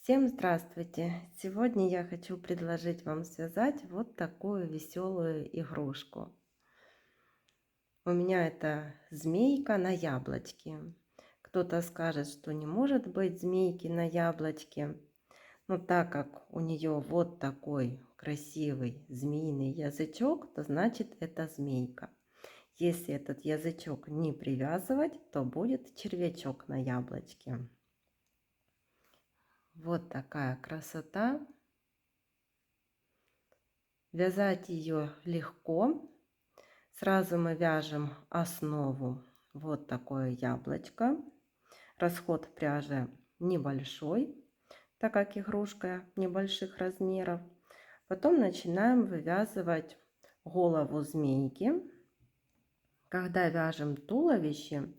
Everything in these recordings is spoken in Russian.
Всем здравствуйте! Сегодня я хочу предложить вам связать вот такую веселую игрушку. У меня это змейка на яблочке. Кто-то скажет, что не может быть змейки на яблочке, но так как у нее вот такой красивый змеиный язычок, то значит это змейка. Если этот язычок не привязывать, то будет червячок на яблочке. Вот такая красота. Вязать ее легко. Сразу мы вяжем основу. Вот такое яблочко. Расход пряжи небольшой, так как игрушка небольших размеров. Потом начинаем вывязывать голову змейки. Когда вяжем туловище,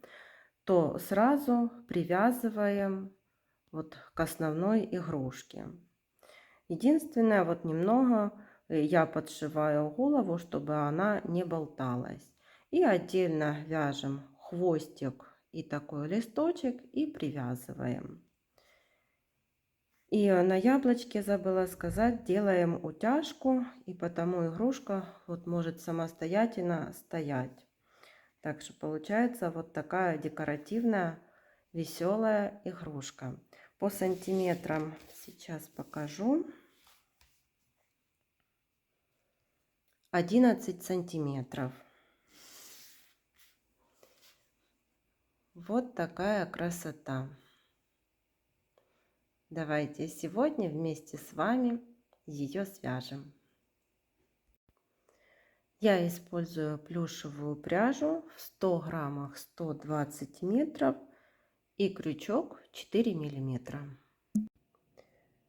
то сразу привязываем вот к основной игрушке. Единственное, вот немного я подшиваю голову, чтобы она не болталась. И отдельно вяжем хвостик и такой листочек и привязываем. И на яблочке, забыла сказать, делаем утяжку, и потому игрушка вот может самостоятельно стоять. Так что получается вот такая декоративная веселая игрушка. По сантиметрам сейчас покажу. 11 сантиметров. Вот такая красота. Давайте сегодня вместе с вами ее свяжем. Я использую плюшевую пряжу в 100 граммах 120 метров и крючок 4 миллиметра.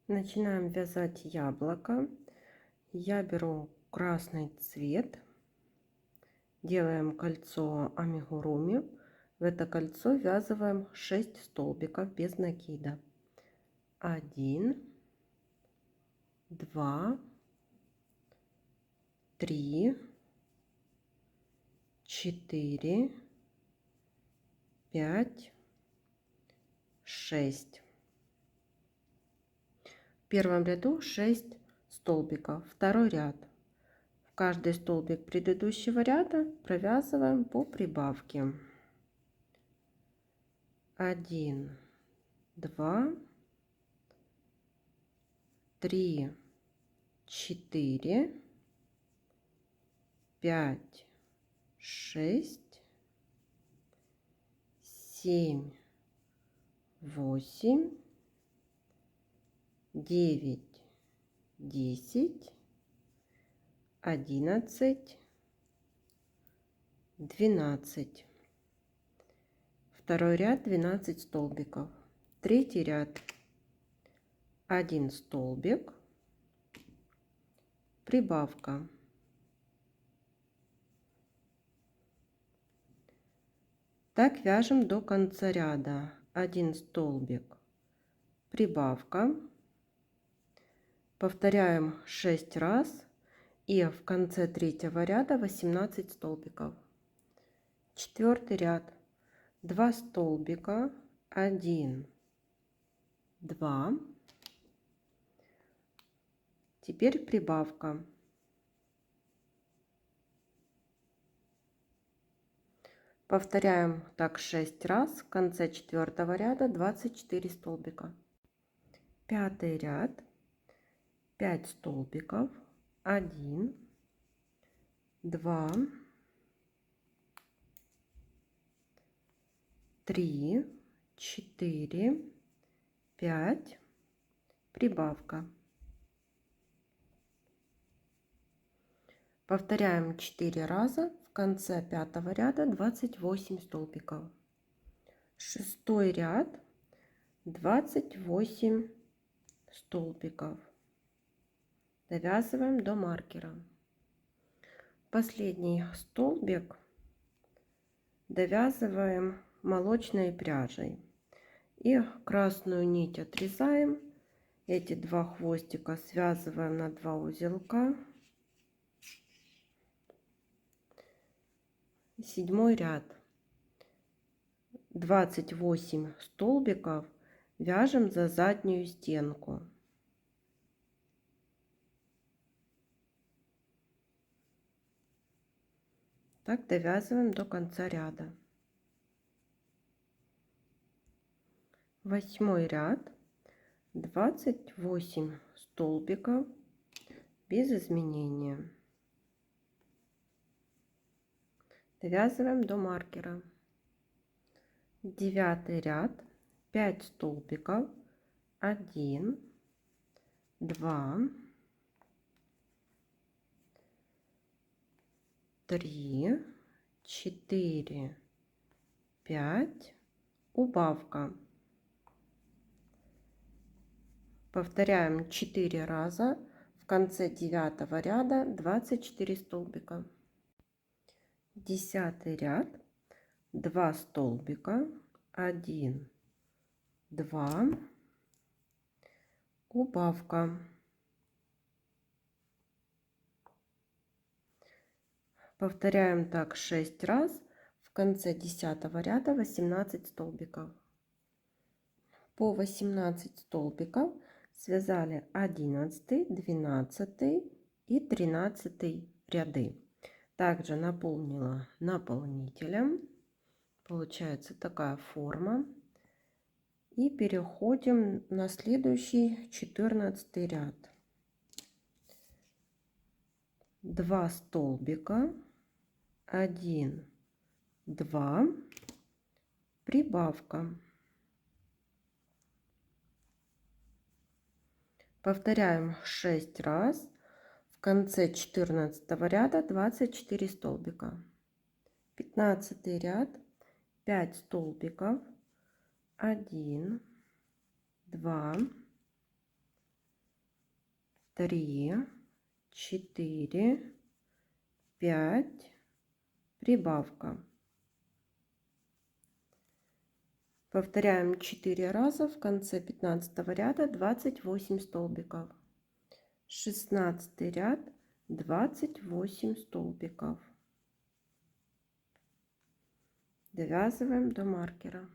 Начинаем вязать яблоко. Я беру красный цвет. Делаем кольцо амигуруми. В это кольцо ввязываем 6 столбиков без накида. 1, 2, 3, 4, 5, 6. В первом ряду 6 столбиков. Второй ряд. В каждый столбик предыдущего ряда провязываем по прибавке. 1, 2, 3, 4, 5, 6, 7, 8, 9, 10, 11, 12. Второй ряд 12 столбиков. Третий ряд 1 столбик, прибавка. Так вяжем до конца ряда. 1 столбик, прибавка. Повторяем 6 раз и в конце третьего ряда 18 столбиков. Четвертый ряд 2 столбика, 1, 2. Теперь прибавка. Повторяем так 6 раз. В конце четвертого ряда 24 столбика. Пятый ряд 5 столбиков, 1, 2, 3, 4, 5, прибавка. Повторяем 4 раза. В конце пятого ряда 28 столбиков. Шестой ряд 28 столбиков. Довязываем до маркера. Последний столбик довязываем молочной пряжей. И красную нить отрезаем. Эти два хвостика связываем на 2 узелка. Седьмой ряд 28 столбиков вяжем за заднюю стенку. Так довязываем до конца ряда. 8 ряд, 28 столбиков без изменения. Довязываем до маркера. 9 ряд, 5 столбиков, 1, 2, 3, 4, 5, убавка. Повторяем 4 раза. В конце 9 ряда 24 столбика. 10 ряд, 2 столбика, 1, 2, убавка. Повторяем так 6 раз. В конце 10 ряда 18 столбиков. По 18 столбиков связали 11, 12 и 13 ряды. Также наполнила наполнителем. Получается такая форма. И переходим на следующий 14 ряд. 2 столбика, 1, 2, прибавка. Повторяем 6 раз. В конце 14 ряда 24 столбика. 15 ряд, 5 столбиков, 1, 2, 3, 4, 5, прибавка. Повторяем 4 раза. В конце 15 ряда 28 столбиков. 16 ряд, 28 столбиков. Довязываем до маркера.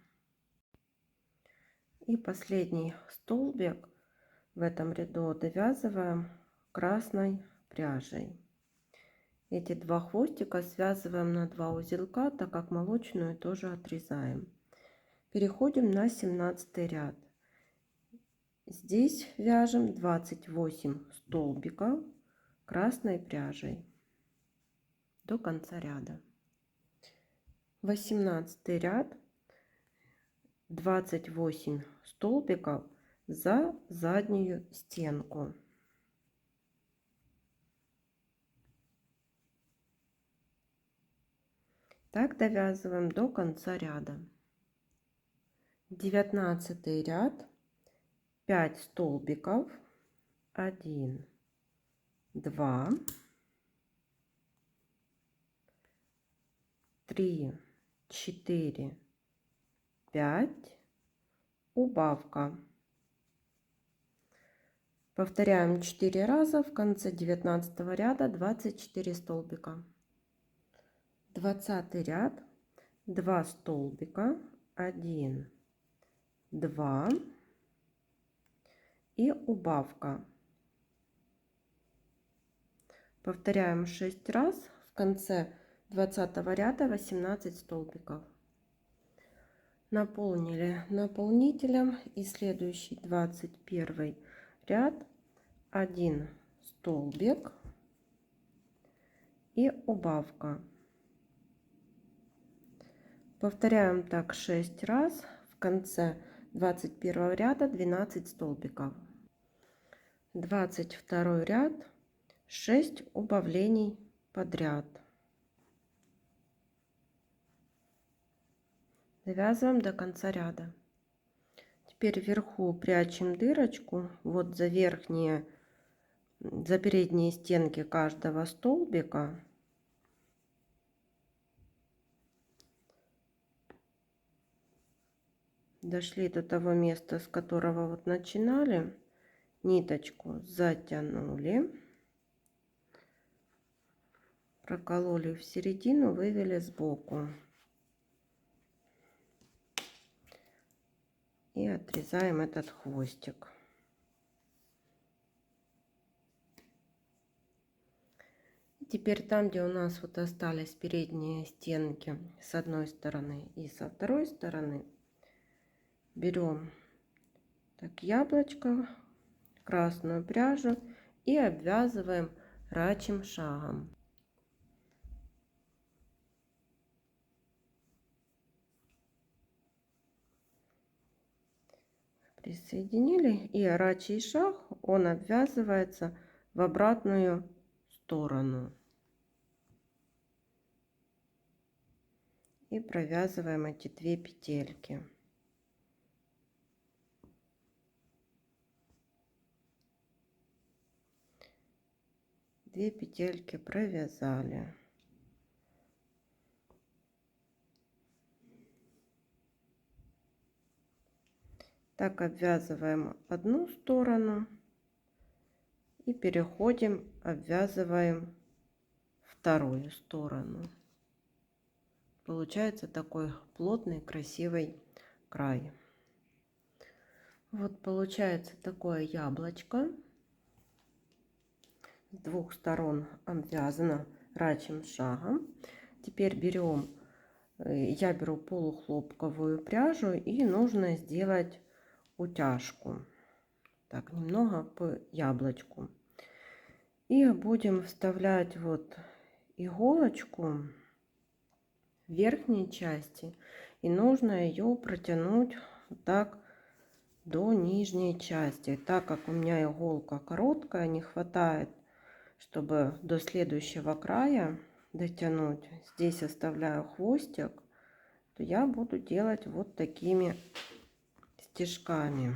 И последний столбик в этом ряду довязываем красной пряжей. Эти 2 хвостика связываем на 2 узелка, так как молочную тоже отрезаем. Переходим на 17 ряд. Здесь вяжем 28 столбиков красной пряжей до конца ряда. 18 ряд, 28 столбиков за заднюю стенку. Так довязываем до конца ряда. 19 ряд, 5 столбиков, 1, 2, 3, 4, 5, убавка. Повторяем 4 раза. В конце 19 ряда 24 столбика. 20 ряд, 2 столбика, 1, 2 и убавка. Повторяем 6 раз. В конце 20 ряда 18 столбиков. Наполнили наполнителем. И следующий 21 ряд, 1 столбик и убавка. Повторяем так 6 раз. В конце 21 ряда 12 столбиков. 22 ряд, 6 убавлений подряд. Довязываем до конца ряда. Теперь вверху прячем дырочку вот за верхние, за передние стенки каждого столбика. Дошли до того места, с которого вот начинали, ниточку затянули, прокололи в середину, вывели сбоку. и отрезаем этот хвостик. Теперь там, где у нас вот остались передние стенки с одной стороны и со второй стороны, берем так яблочко, красную пряжу и обвязываем рачьим шагом. Присоединили, и рачий шаг, он обвязывается в обратную сторону. И провязываем эти 2 петельки. Две петельки провязали. Так обвязываем одну сторону и переходим, обвязываем вторую сторону. Получается такой плотный, красивый край. Вот получается такое яблочко. С двух сторон обвязано рачьим шагом. Теперь берем, я беру полухлопковую пряжу, и нужно сделать утяжку. Так, немного по яблочку. И будем вставлять вот иголочку в верхней части, и нужно ее протянуть так до нижней части. Так как у меня иголка короткая, не хватает, чтобы до следующего края дотянуть. Здесь оставляю хвостик, то я буду делать вот такими стежками.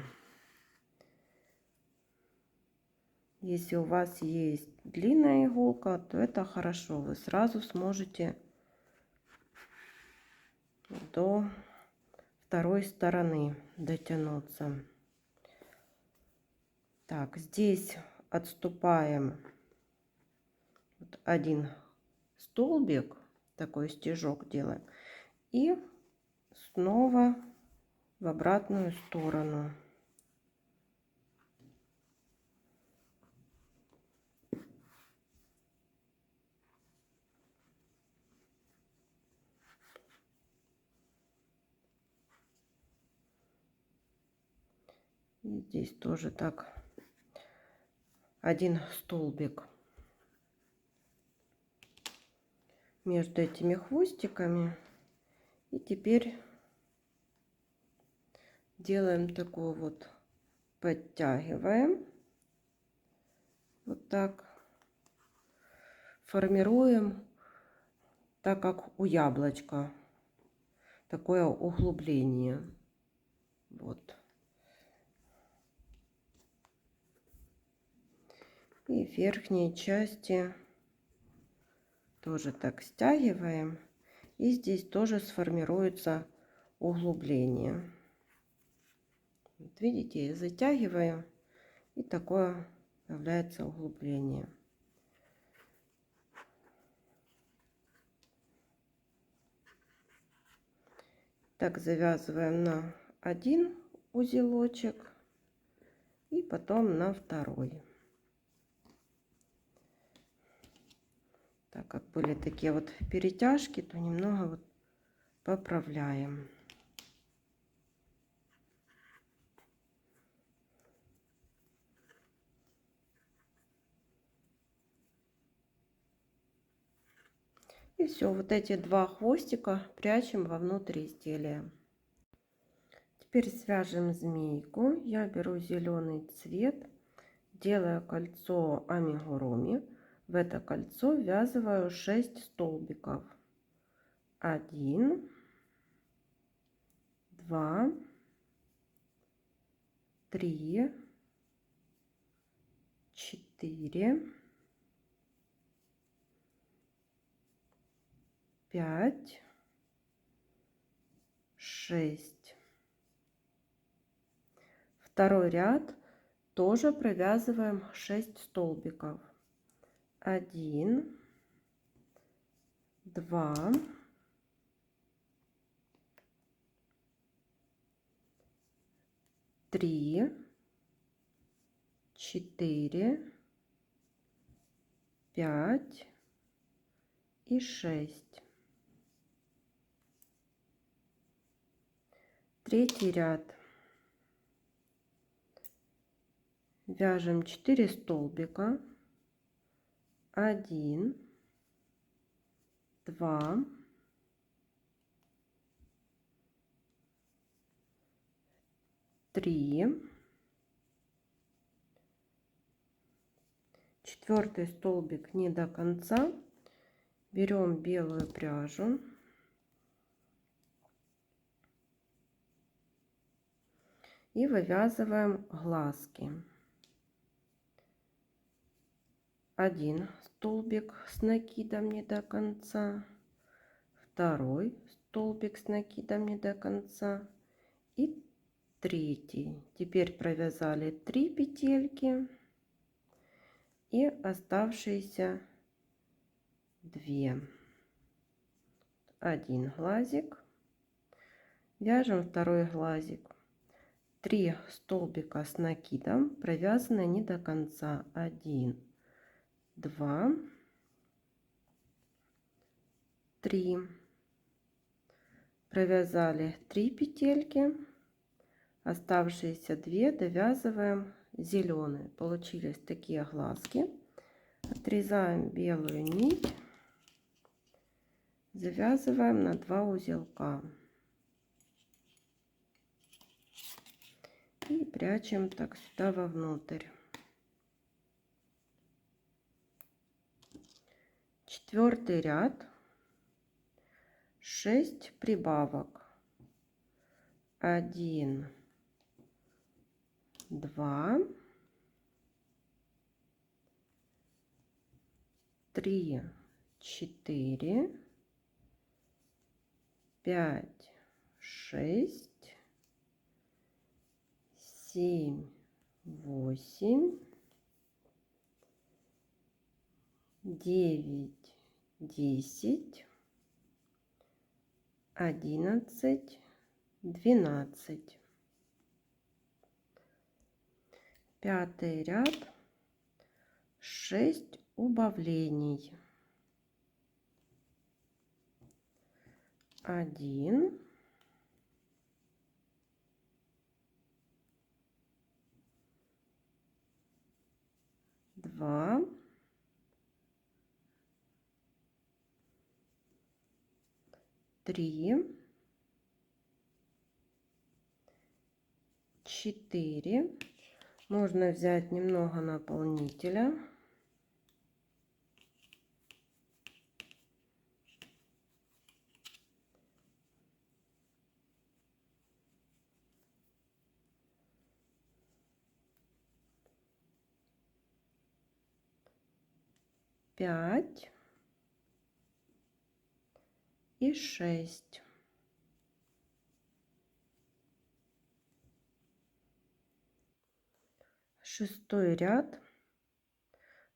Если у вас есть длинная иголка, то это хорошо, вы сразу сможете до второй стороны дотянуться. Так, здесь отступаем вот один столбик, такой стежок делаем, и снова в обратную сторону. И здесь тоже так один столбик между этими хвостиками. И теперь делаем такую вот, подтягиваем вот так, формируем, так как у яблочка, такое углубление. Вот. И в верхней части тоже так стягиваем. И здесь тоже сформируется углубление. Вот видите, я затягиваю, и такое появляется углубление. Так завязываем на один узелочек и потом на второй. Так как были такие вот перетяжки, то немного вот поправляем. И все, вот эти два хвостика прячем вовнутрь изделия. Теперь свяжем змейку. Я беру зеленый цвет, делаю кольцо амигуруми. В это кольцо ввязываю 6 столбиков. 1, 2, 3, 4, 5, 6. Второй ряд тоже провязываем 6 столбиков. 1, 2, 3, 3, 4, 5 и 6. Третий ряд. Вяжем 4 столбика. 1, 2, 3. Четвертый столбик не до конца. Берем белую пряжу и вывязываем глазки. Один столбик с накидом не до конца, второй столбик с накидом не до конца и третий. Теперь провязали 3 петельки и оставшиеся 2. Один глазик, вяжем второй глазик. 3 столбика с накидом провязаны не до конца. 1, 2, 3. Провязали 3 петельки, оставшиеся 2 довязываем зеленые. Получились такие глазки. Отрезаем белую нить, завязываем на 2 узелка и прячем так сюда вовнутрь. Четвертый ряд. 6 прибавок. 1, 2, 3, 4, 5, 6, 7, 8, 9, 10, 11, 12. Пятый ряд. 6 убавлений. 1, 2, 3, 4. Можно взять немного наполнителя. 5 и 6. Шестой ряд.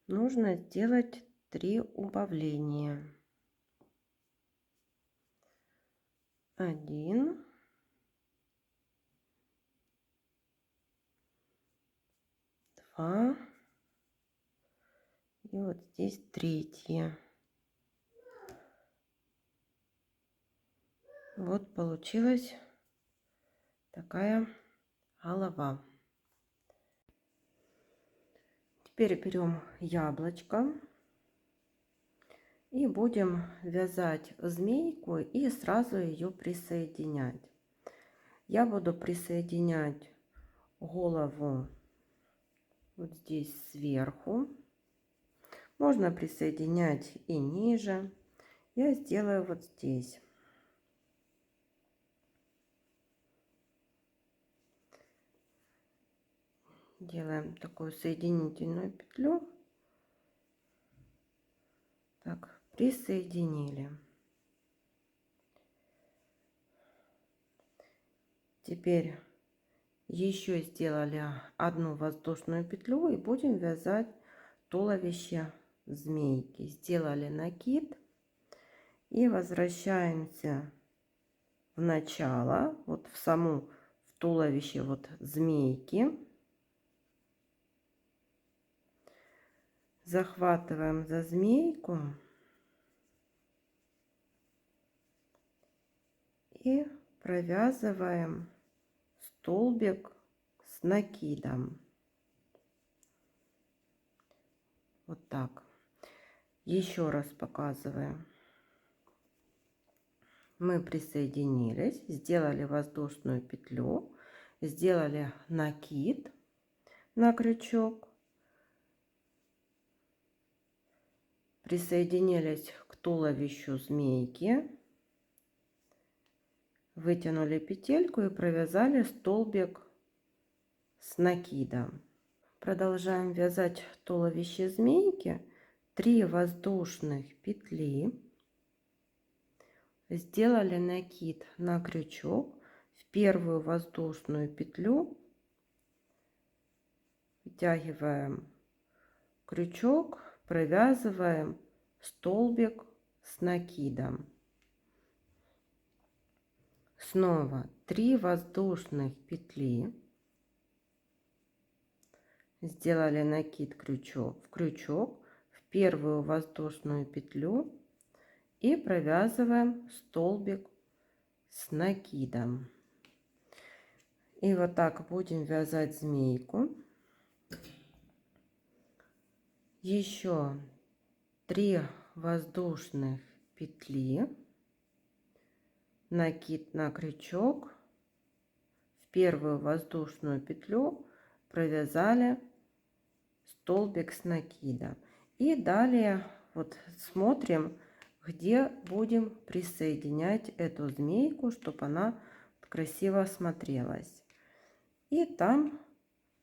Нужно сделать 3 убавления. 1, 2 и вот здесь третье. Вот получилась такая голова. Теперь берем яблочко и будем вязать змейку и сразу ее присоединять. Я буду присоединять голову вот здесь сверху. Можно присоединять и ниже. Я сделаю вот здесь. Делаем такую соединительную петлю. Так, присоединили. Теперь еще сделали одну воздушную петлю и будем вязать туловище змейки. Сделали накид и возвращаемся в начало, вот в туловище вот змейки. Захватываем за змейку и провязываем столбик с накидом. Вот так. Еще раз показываем. Мы присоединились, сделали воздушную петлю, сделали накид на крючок, присоединились к туловищу змейки, вытянули петельку и провязали столбик с накидом. Продолжаем вязать туловище змейки. 3 воздушных петли, сделали накид на крючок, в первую воздушную петлю вытягиваем крючок, провязываем столбик с накидом. Снова 3 воздушных петли, сделали накид крючок, в крючок, в первую воздушную петлю и провязываем столбик с накидом. И вот так будем вязать змейку. Еще 3 воздушных петли, накид на крючок, в первую воздушную петлю провязали столбик с накидом. И далее вот смотрим, где будем присоединять эту змейку, чтобы она красиво смотрелась. И там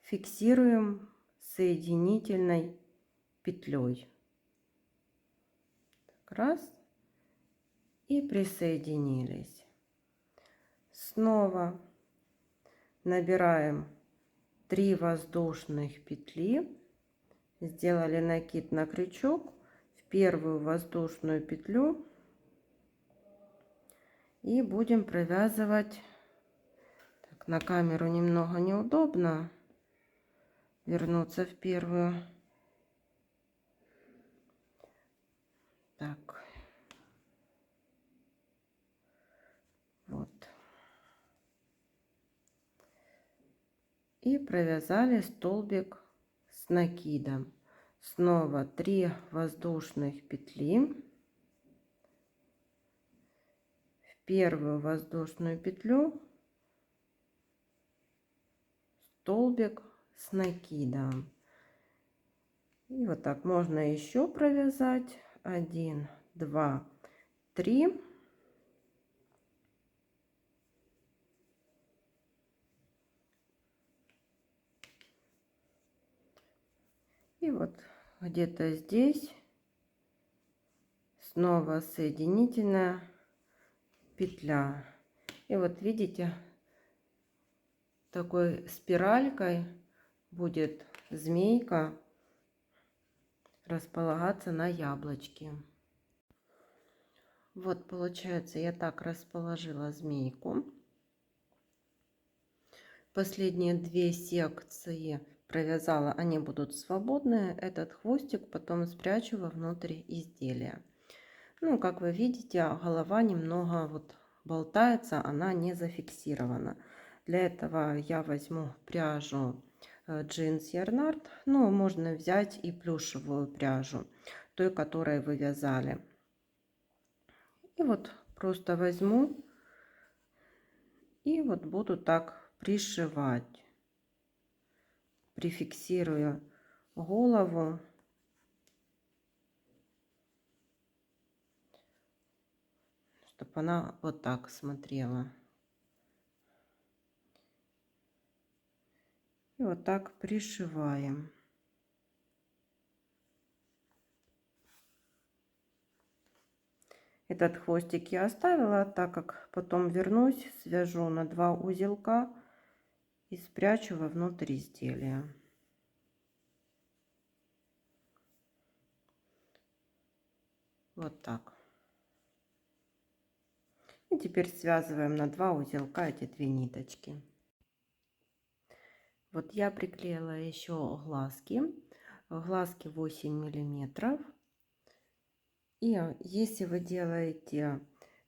фиксируем соединительной петлей. Так, раз. И присоединились. Снова набираем 3 воздушных петли, сделали накид на крючок, в первую воздушную петлю и будем провязывать. Так, на камеру немного неудобно вернуться в первую. Так, вот. И провязали столбик с накидом. Снова 3 воздушных петли, в первую воздушную петлю столбик с накидом. И вот так можно еще провязать 1, 2, 3. И вот где-то здесь снова соединительная петля. И вот видите, такой спиралькой будет змейка располагаться на яблочке. Вот получается, я так расположила змейку. Последние 2 секции провязала, они будут свободные. Этот хвостик потом спрячу вовнутрь изделия. Ну, как вы видите, голова немного вот болтается, она не зафиксирована. Для этого я возьму пряжу джинс Ярнард. Ну, можно взять и плюшевую пряжу, той, которой вы вязали. И вот просто возьму и вот буду так пришивать, прификсирую голову, чтобы она вот так смотрела. И вот так пришиваем. Этот хвостик я оставила, так как потом вернусь, свяжу на 2 узелка и спрячу вовнутрь изделия. Вот так. И теперь связываем на 2 узелка эти 2 ниточки. Вот я приклеила еще глазки. Глазки 8 миллиметров. И если вы делаете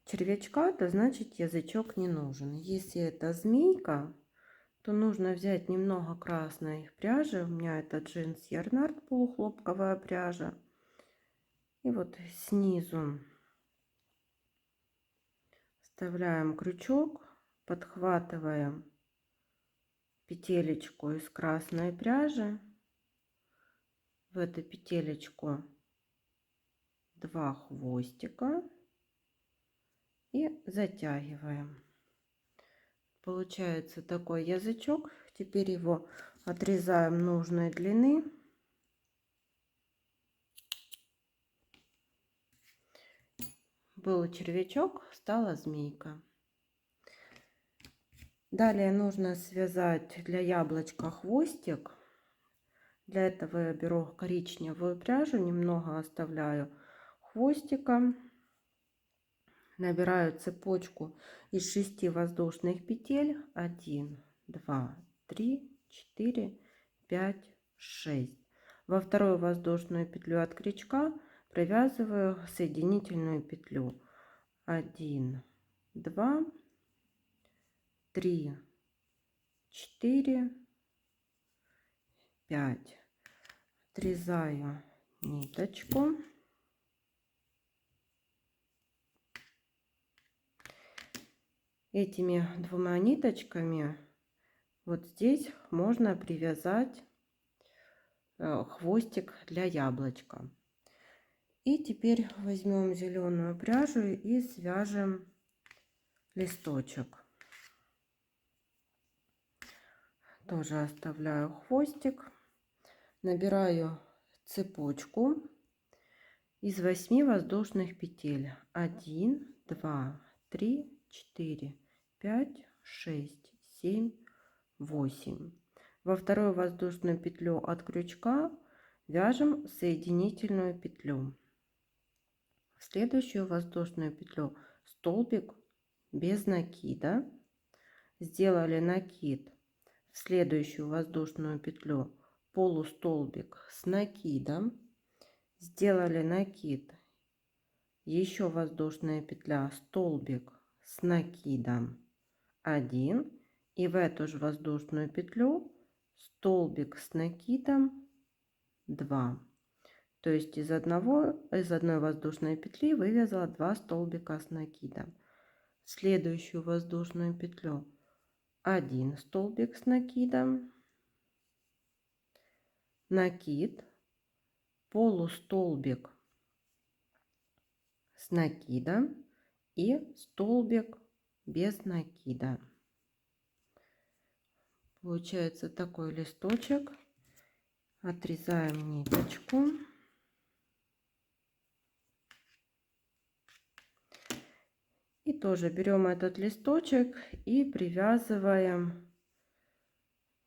червячка, то значит язычок не нужен. Если это змейка, то нужно взять немного красной пряжи. У меня это джинс Ярнард, полухлопковая пряжа. И вот снизу вставляем крючок, подхватываем петелечку из красной пряжи. В эту петелечку 2 хвостика и затягиваем. Получается такой язычок. Теперь его отрезаем нужной длины. Был червячок, стала змейка. Далее нужно связать для яблочка хвостик. Для этого я беру коричневую пряжу, немного оставляю хвостика. Набираю цепочку из 6 воздушных петель. 1, 2, 3, 4, 5, 6. Во вторую воздушную петлю от крючка провязываю соединительную петлю. 1, 2, 3, 4, 5. Отрезаю ниточку. Этими 2 ниточками вот здесь можно привязать хвостик для яблочка. И теперь возьмем зеленую пряжу и свяжем листочек. Тоже оставляю хвостик. Набираю цепочку из 8 воздушных петель. 1, 2, 3, 4, 5, 6, 7, 8. Во вторую воздушную петлю от крючка вяжем соединительную петлю. В следующую воздушную петлю столбик без накида. Сделали накид. В следующую воздушную петлю полустолбик с накидом. Сделали накид. Еще воздушная петля, столбик с накидом 1. И в эту же воздушную петлю столбик с накидом 2. То есть из одной воздушной петли вывязала 2 столбика с накидом. В следующую воздушную петлю 1 столбик с накидом, накид, полустолбик с накидом и столбик без накида. Получается такой листочек. Отрезаем ниточку. И тоже берем этот листочек и привязываем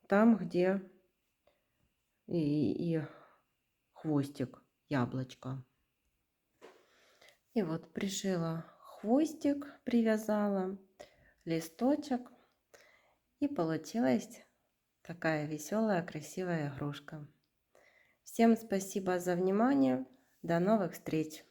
там, где и хвостик яблочка. И вот пришила хвостик, привязала листочек, и получилась такая веселая, красивая игрушка. Всем спасибо за внимание. До новых встреч!